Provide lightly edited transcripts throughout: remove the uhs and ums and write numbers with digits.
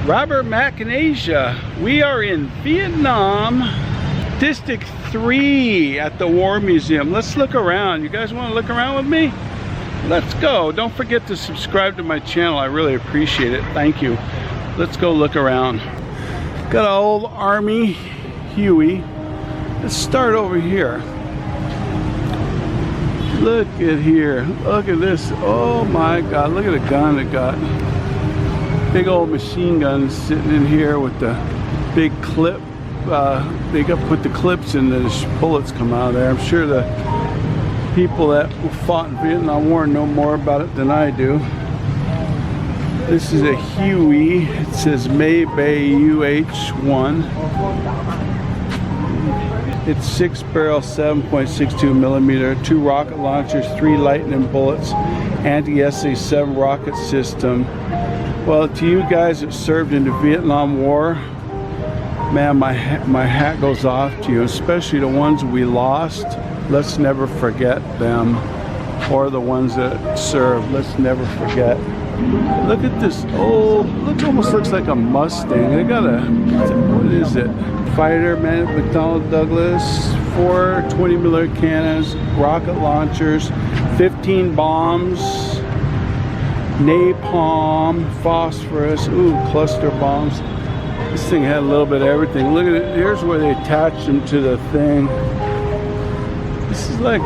Robert Mack in Asia. We are in Vietnam, District 3 at the War Museum. Let's look around. You guys want to look around with me? Let's go. Don't forget to subscribe to my channel. I really appreciate it. Thank you. Let's go look around. Got an old Army Huey. Let's start over here. Look at here. Look at this. Oh my God. Look at the gun it got. Big old machine gun sitting in here with the big clip. They got put the clips in, the bullets come out of there. I'm sure the people that fought in Vietnam War know more about it than I do. This is a Huey. It says Maybay UH-1. It's 6-barrel, 7.62 millimeter, 2 rocket launchers, 3 Lightning bullets, anti-SA-7 rocket system. Well, to you guys that served in the Vietnam War, man, my hat goes off to you, especially the ones we lost. Let's never forget them, or the ones that served. Let's never forget. Look at this old, almost looks like a Mustang. They got a, what is it? Fighter, man, McDonnell Douglas, 4 20mm cannons, rocket launchers, 15 bombs, napalm, phosphorus, ooh, cluster bombs. This thing had a little bit of everything. Look at it. Here's where they attached them to the thing. This is like, I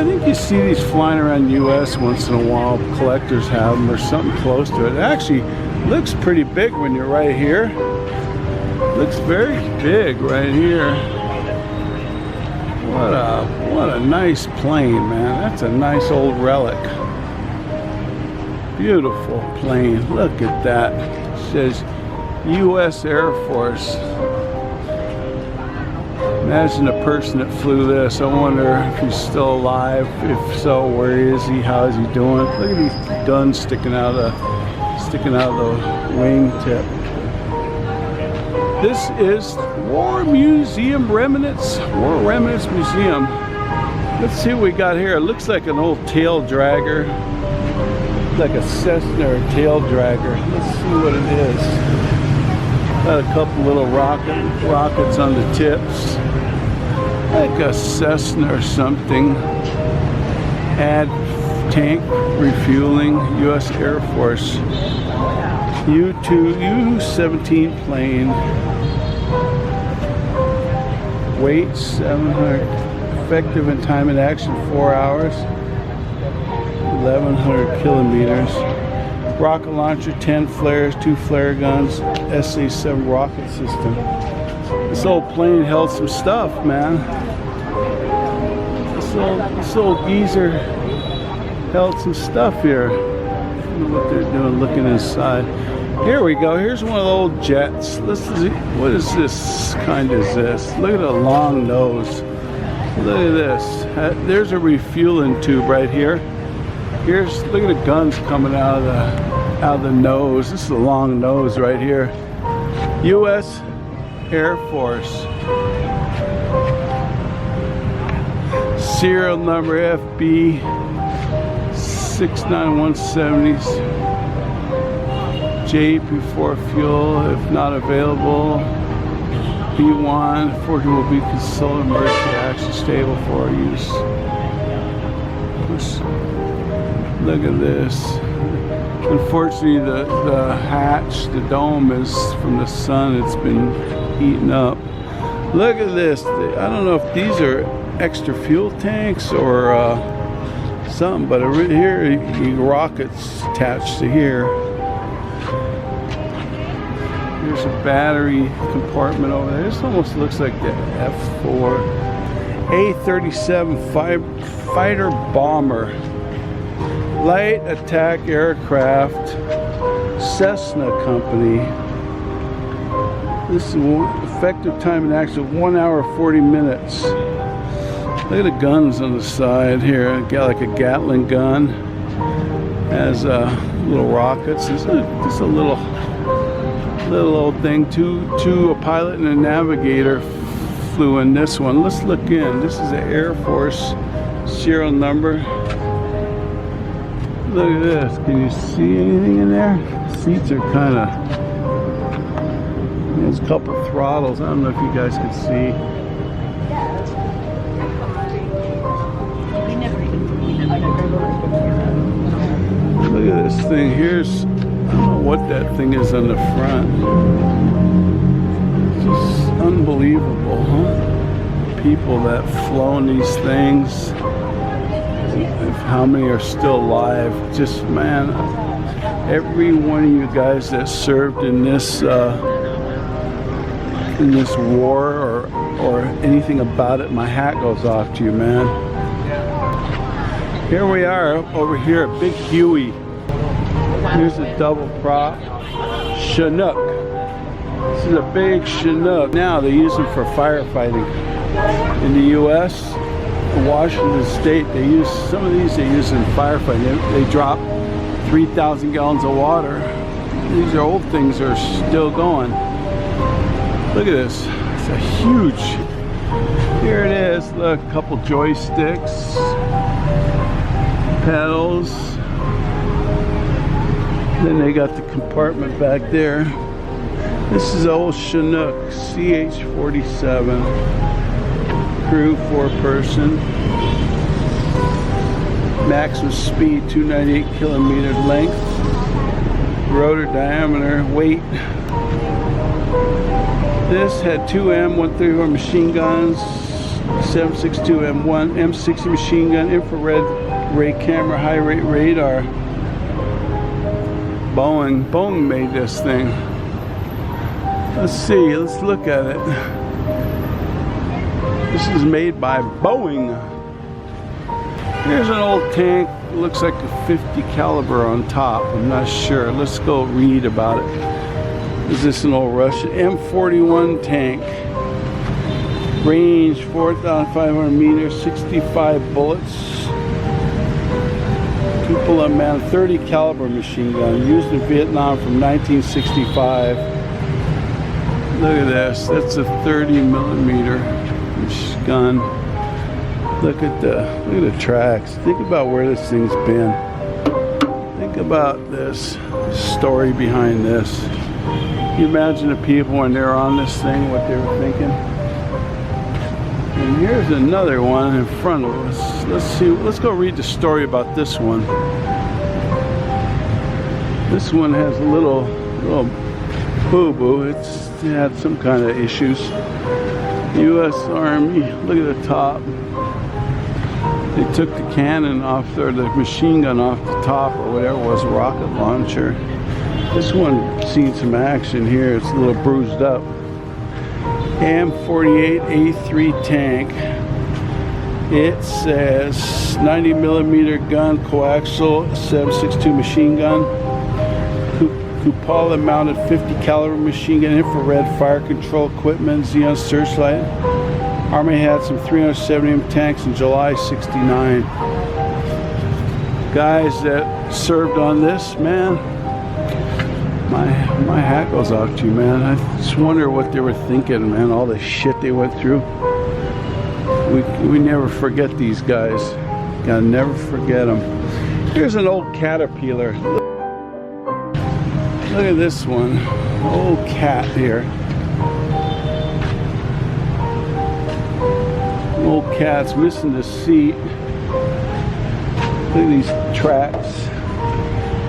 think you see these flying around the U.S. once in a while. Collectors have them or something close to it. It actually looks pretty big when you're right here. Looks very big right here. What a nice plane, man. That's a nice old relic. Beautiful plane. Look at that. It says U.S. Air Force. Imagine the person that flew this. I wonder if he's still alive. If so, where is he? How is he doing? Look at these guns sticking out of the wingtip. This is War Museum Remnants. War Remnants Museum. Let's see what we got here. It looks like an old tail dragger. Like a Cessna or tail dragger. Let's see what it is. Got a couple little rockets on the tips. Like a Cessna or something. Add tank refueling, U.S. Air Force. U-17 plane. Weight 700. Effective in time in action 4 hours. 1,100 kilometers. Rocket launcher, 10 flares, 2 flare guns, SA-7 rocket system. This old plane held some stuff, man. This old geezer held some stuff here. Look what they're doing, looking inside. Here we go. Here's one of the old jets. Let's see. What is this kind is this? Look at the long nose. Look at this. There's a refueling tube right here. Look at the guns coming out of the nose. This is a long nose right here. U.S. Air Force. Serial number FB 69170s. JP4 fuel, if not available. B1 40 will be consulted emergency action stable for use. Look at this. Unfortunately, the hatch, the dome is from the sun. It's been eaten up. Look at this. I don't know if these are extra fuel tanks or something, but here, rockets attached to here. Here's a battery compartment over there. This almost looks like the F4. A-37 fighter bomber. Light attack aircraft. Cessna Company. This is effective time in action of 1 hour 40 minutes. Look at the guns on the side here. Got like a Gatling gun. Has little rockets. This is just a little old thing. A pilot and a navigator flew in this one. Let's look in. This is an Air Force serial number. Look at this. Can you see anything in there? seats are kind of, there's a couple throttles. I don't know if you guys can see. Look at this thing. Here's, I don't know what that thing is on the front. It's just unbelievable, huh? People that have flown these things. How many are still alive? Just, man, every one of you guys that served in this war or anything about it, my hat goes off to you, man. Here we are over here at Big Huey. Here's a double prop Chinook. This is a big Chinook. Now they use them for firefighting. In the U.S., Washington State, they use some of these. They use in firefighting. They drop 3,000 gallons of water. These are old things that are still going. Look at this. It's a huge. Here it is. Look, a couple joysticks, pedals. Then they got the compartment back there. This is old Chinook CH-47. Crew 4-person. Maximum speed 298 kilometers length. Rotor diameter, weight. This had two M134 machine guns, 7.62 M1, M60 machine gun, infrared ray camera, high rate radar. Boeing made this thing. Let's see, let's look at it. This is made by Boeing. Here's an old tank. It looks like a 50 caliber on top. I'm not sure. Let's go read about it. Is this an old Russian? M41 Tank. Range 4,500 meters, 65 bullets. Cupola man, 30 caliber machine gun. Used in Vietnam from 1965. Look at this. That's a 30 millimeter gun. Look at the tracks. Think about where this thing's been. Think about this story behind this. Can you imagine the people when they were on this thing, what they were thinking? And here's another one in front of us. Let's see. Let's go read the story about this one. This one has a little boo-boo. It had some kind of issues. U.S. Army. Look at the top. They took the cannon off there, the machine gun off the top, or whatever it was, a rocket launcher. This one seen some action here. It's a little bruised up. M41A3 tank. It says 90 millimeter gun, coaxial 7.62 machine gun. Cupola mounted 50 caliber machine gun, infrared fire control equipment, Xeon searchlight. Army had some 370 tanks in July '69. Guys that served on this, man, my hat goes off to you, man. I just wonder what they were thinking, man. All the shit they went through. We never forget these guys. Gotta never forget them. Here's an old Caterpillar. Look at this one. Old cat here. Old cat's missing the seat. Look at these tracks.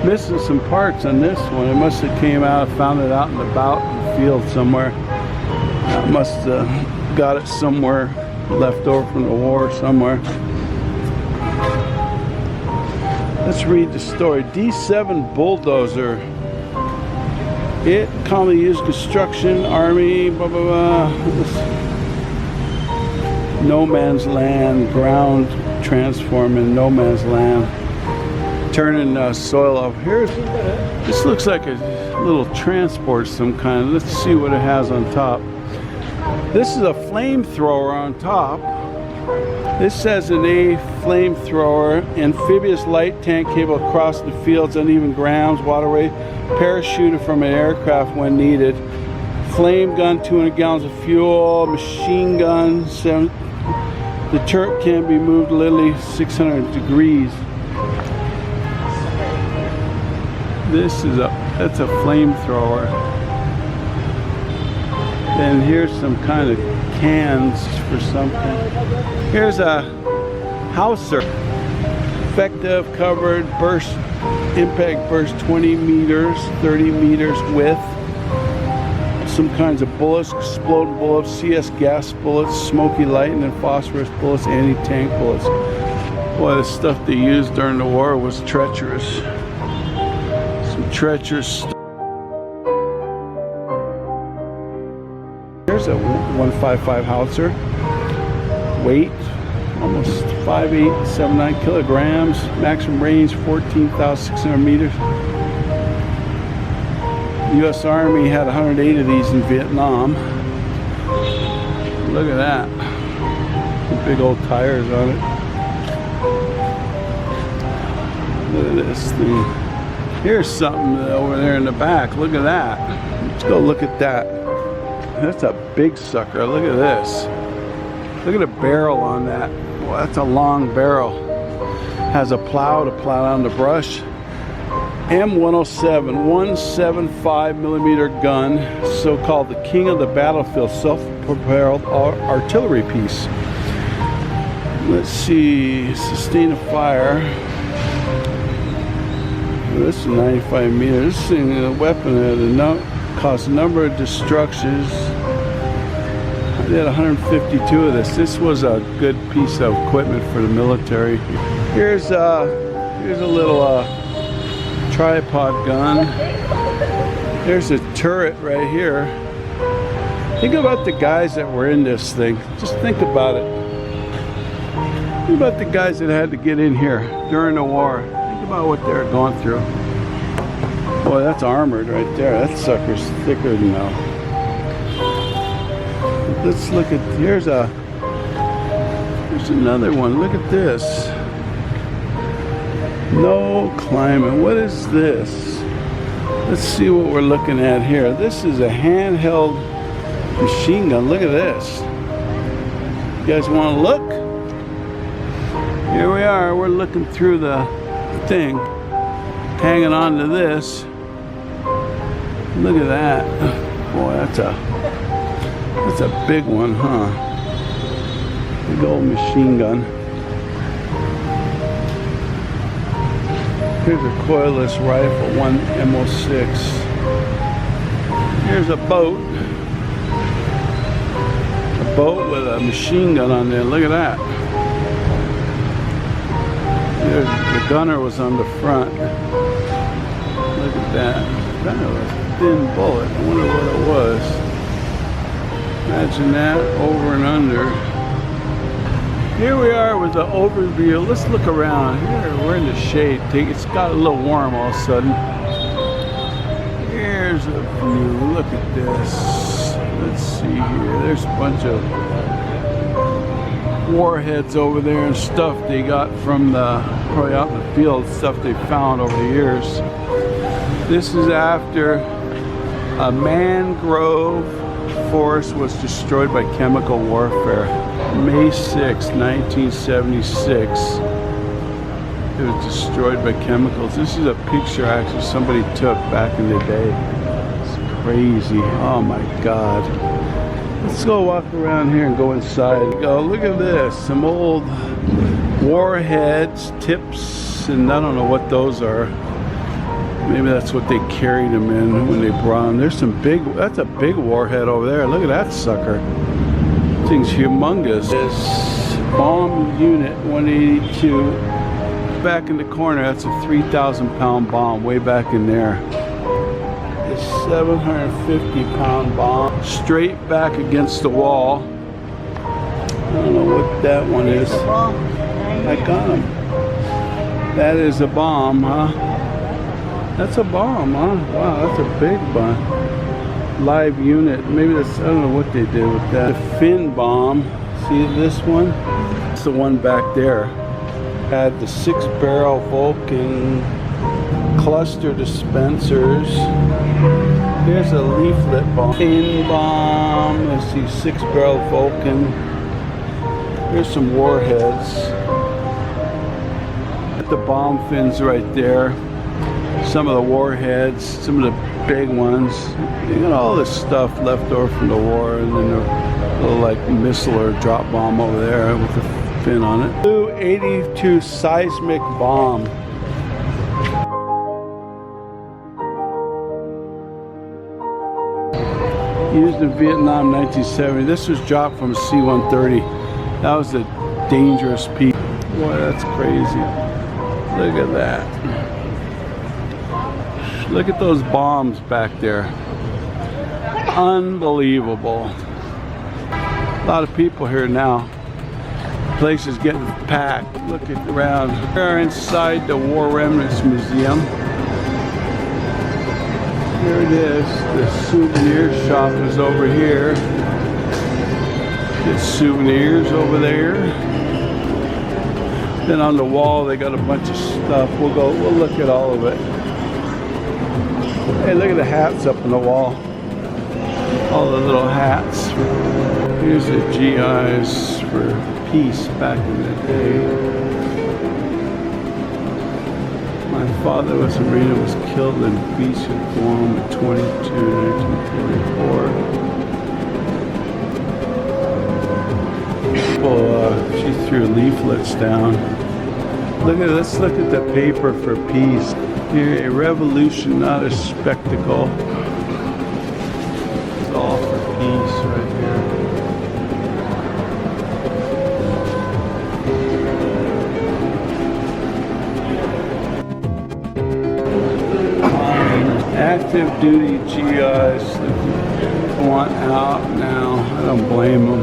Missing some parts on this one. It must have came out, found it out in the field somewhere. Must have got it somewhere, left over from the war somewhere. Let's read the story. D7 bulldozer. It commonly used construction, army, blah blah blah. No man's land, ground transforming no man's land, turning soil off. Here's, this looks like a little transport of some kind. Let's see what it has on top. This is a flamethrower on top. This says an A flamethrower, amphibious light tank capable of crossing the fields, uneven grounds, waterway, parachuted from an aircraft when needed. Flame gun, 200 gallons of fuel, machine gun, the turret can be moved literally 600 degrees. This is a That's a flamethrower. Then here's some kind of cans for something. Here's a howitzer. Effective, covered, burst, impact burst 20 meters, 30 meters width. Some kinds of bullets, exploding bullets, CS gas bullets, smoky lightning and phosphorus bullets, anti-tank bullets. Boy, the stuff they used during the war was treacherous. Some treacherous stuff. Here's a 155 howitzer. Weight, almost 5'8", 79 kilograms. Maximum range, 14,600 meters. The U.S. Army had 108 of these in Vietnam. Look at that. Some big old tires on it. Look at this thing. Here's something over there in the back. Look at that. Let's go look at that. That's a big sucker. Look at this. Look at the barrel on that. Well, that's a long barrel. Has a plow to plow down the brush. M107, 175 millimeter gun, so-called the king of the battlefield, self-propelled artillery piece. Let's see, sustain a fire. This is 95 meters. This thing, a weapon that caused a number of destructions. I did 152 of this. This was a good piece of equipment for the military. Here's a little tripod gun. There's a turret right here. Think about the guys that were in this thing. Just think about it. Think about the guys that had to get in here during the war. Think about what they were going through. Boy, that's armored right there. That sucker's thicker than now. Let's look at, here's another one. Look at this. No climbing. What is this? Let's see what we're looking at here. This is a handheld machine gun. Look at this. You guys want to look? Here we are. We're looking through the thing, hanging on to this. Look at that. Boy, that's a big one, huh? Big old machine gun. Here's a coilless rifle, one M06. Here's a boat. A boat with a machine gun on there. Look at that. There's, the gunner was on the front. Look at that. Kind of a thin bullet. I wonder what it was. Imagine that, over and under. Here we are with the overview. Let's look around. Here, we're in the shade. It's got a little warm all of a sudden. Here's a view. Look at this. Let's see here. There's a bunch of warheads over there and stuff they got from probably out in the field, stuff they found over the years. This is after a mangrove forest was destroyed by chemical warfare. May 6, 1976. It was destroyed by chemicals. This is a picture actually somebody took back in the day. It's crazy. Oh my God. Let's go walk around here and go inside. Go, look at this. Some old warheads, tips, and I don't know what those are. Maybe that's what they carried them in when they brought them. There's some big, that's a big warhead over there. Look at that sucker. Thing's humongous. This bomb unit 182 back in the corner. That's a 3,000-pound bomb way back in there. This 750-pound bomb straight back against the wall. I don't know what that one is. I got him. That is a bomb, huh? That's a bomb, huh? Wow, that's a big bomb. Live unit. Maybe that's, I don't know what they did with that. The fin bomb. See this one? It's the one back there. Had the 6-barrel Vulcan cluster dispensers. Here's a leaflet bomb. Fin bomb. Let's see, 6-barrel Vulcan. Here's some warheads. The bomb fins right there. some of the warheads, some of the big ones. You got all this stuff left over from the war, and then a little like missile or drop bomb over there with the fin on it. U-82 seismic bomb. Used in Vietnam 1970. This was dropped from a C-130. That was a dangerous piece. Boy, that's crazy. Look at that. Look at those bombs back there. Unbelievable. A lot of people here now. The place is getting packed. Look at around. We're inside the War Remnants Museum. Here it is. The souvenir shop is over here. Get souvenirs over there. Then on the wall they got a bunch of stuff. We'll look at all of it. Hey, look at the hats up on the wall. All the little hats. Here's the GIs for peace back in the day. My father was a Marine and was killed in Beach in Guam in 1944. Well, she threw leaflets down. Let's look at the paper for peace. Here, a revolution, not a spectacle. It's all for peace right here. Active duty GIs that want out now. I don't blame them.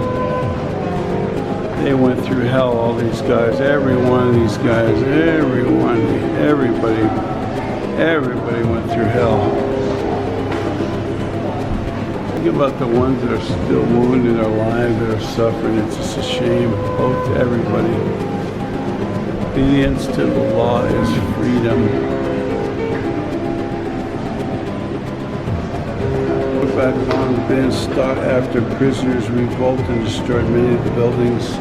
They went through hell, all these guys. Every one of these guys. Everybody went through hell. Think about the ones that are still wounded or alive, that are suffering. It's just a shame. Both to everybody. Obedience to the law is freedom. Back on been stopped after prisoners revolted and destroyed many of the buildings.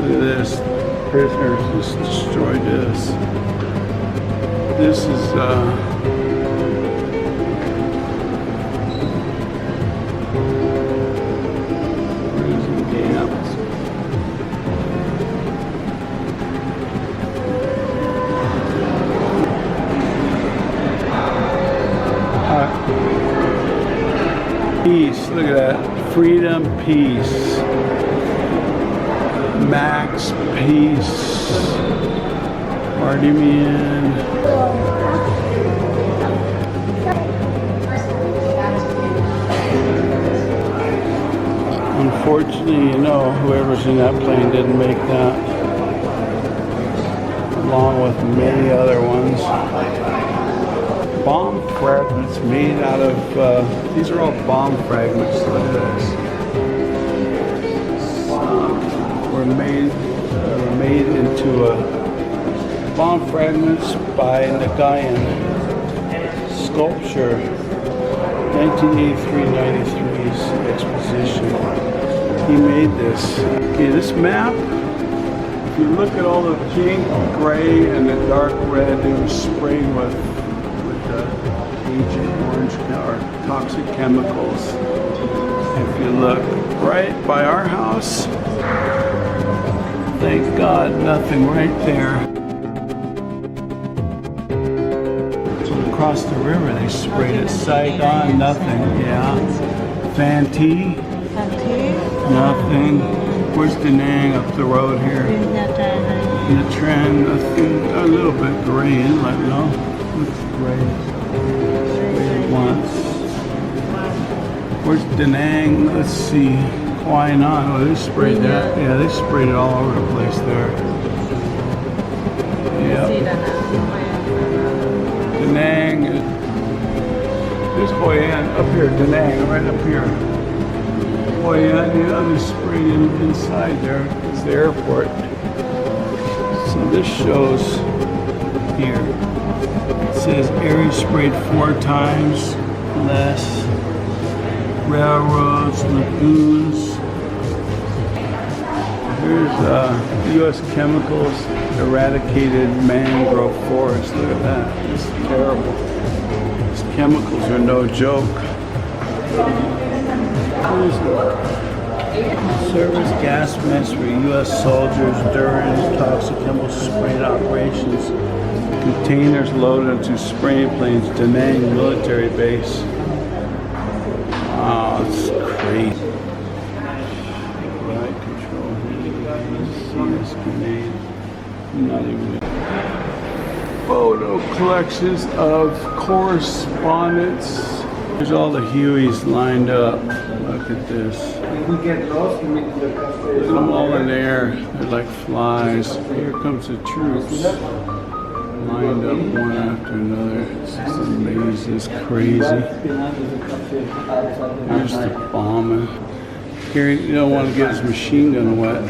Look at this. Prisoners just destroyed this. This is prison camps. Peace, look at that. Freedom, peace. Max, peace. Hochiminh. Unfortunately, you know, whoever's in that plane didn't make that. Along with many other ones. Bomb fragments made out of, these are all bomb fragments. Look at this. Were made into bomb fragments by Nagayan sculpture. 1983-93's exposition. He made this. Okay, this map, if you look at all the pink, gray, and the dark red, they were sprayed with Agent Orange or toxic chemicals. If you look right by our house, thank God, nothing right there. So across the river, they sprayed it. Saigon, nothing. Yeah. Fanti, nothing. Where's Da Nang up the road here? Nha Trang, nothing. A little bit gray inlet, no? Looks gray. Once. Where's Da Nang? Let's see. Why not? Oh, they sprayed that. Yeah, they sprayed it all over the place there. Yeah. Da Nang. There's Hoi An up here. Da Nang, right up here. Hoi An, yeah, they sprayed inside there. It's the airport. So this shows here. It says area sprayed 4 times less. Railroads, lagoons. Here's U.S. chemicals eradicated mangrove forest. Look at that. This is terrible. These chemicals are no joke. Service gas masks for U.S. soldiers during toxic chemical spraying operations. Containers loaded into spraying planes, Da Nang military base. Oh, it's crazy. Right control. CS grenade. Not even. Photo collections of correspondence. There's all the Hueys lined up. Look at this. Look at them all in the air. They're like flies. Here comes the troops. Lined up one after another. It's just amazing. It's crazy. Here's the bombing. Here, you don't want to get his machine gun wet.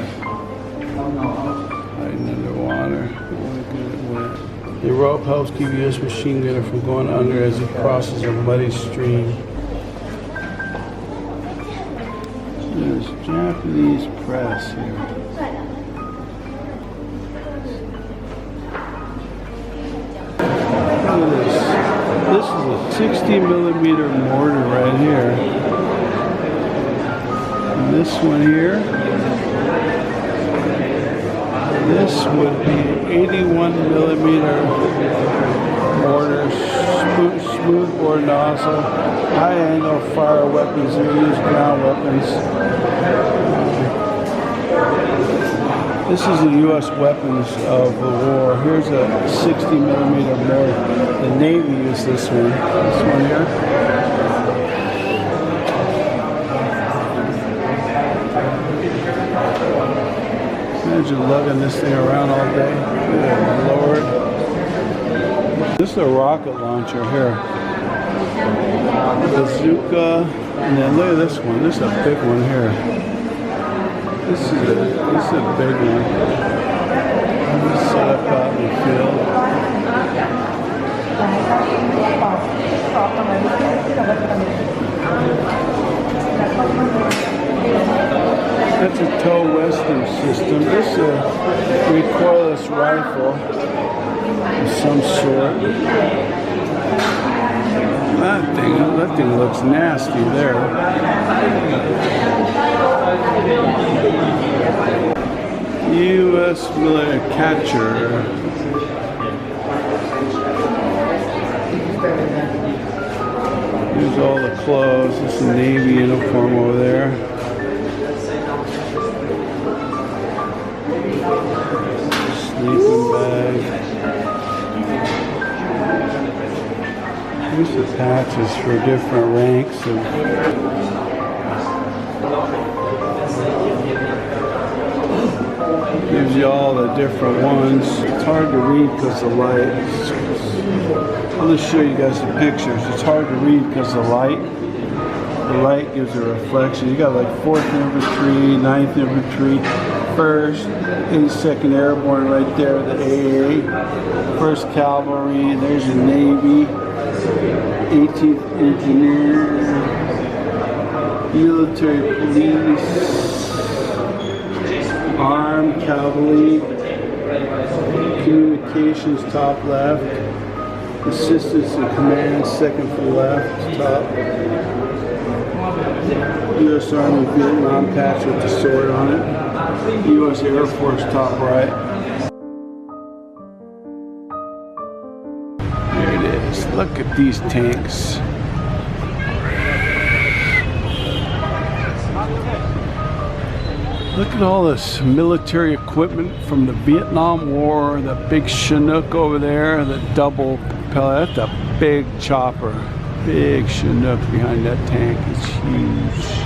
Hiding underwater. Don't want to get it wet. The rope helps keep U.S. machine gunner from going under as he crosses a muddy stream. There's Japanese press here. Look at this. This is a 60mm mortar right here. And this one here. This would be 81mm mortar, smoothbore nozzle, high angle fire weapons. They use ground weapons. This is the U.S. weapons of the war. Here's a 60mm mortar. The Navy used this one. This one here. Imagine lugging this thing around all day. Good Lord. This is a rocket launcher here. Bazooka. And then look at this one. This is a big one here. This is a big one. Set up out in the field. That's a tow western system. This is a recoilless rifle of some sort. That thing looks nasty there. U.S. military catcher. Here's all the clothes. This is a Navy uniform over there. Sleeping bag. Here's the patches for different ranks of. Gives you all the different ones. It's hard to read because of light. I'll just show you guys the pictures. It's hard to read because of light. The light gives a reflection. You got like 4th Infantry, 9th Infantry, 1st, 82nd Airborne right there, the AA, 1st Cavalry, there's the Navy, 18th Engineer, military police, armed cavalry, communications top left, assistance and command second from left top, U.S. Army Vietmam patch with the sword on it, U.S. Air Force top right. There it is. Look at these tanks. Look at all this military equipment from the Vietnam War, the big Chinook over there, the double propeller. That's a big chopper. Big Chinook behind that tank. It's huge.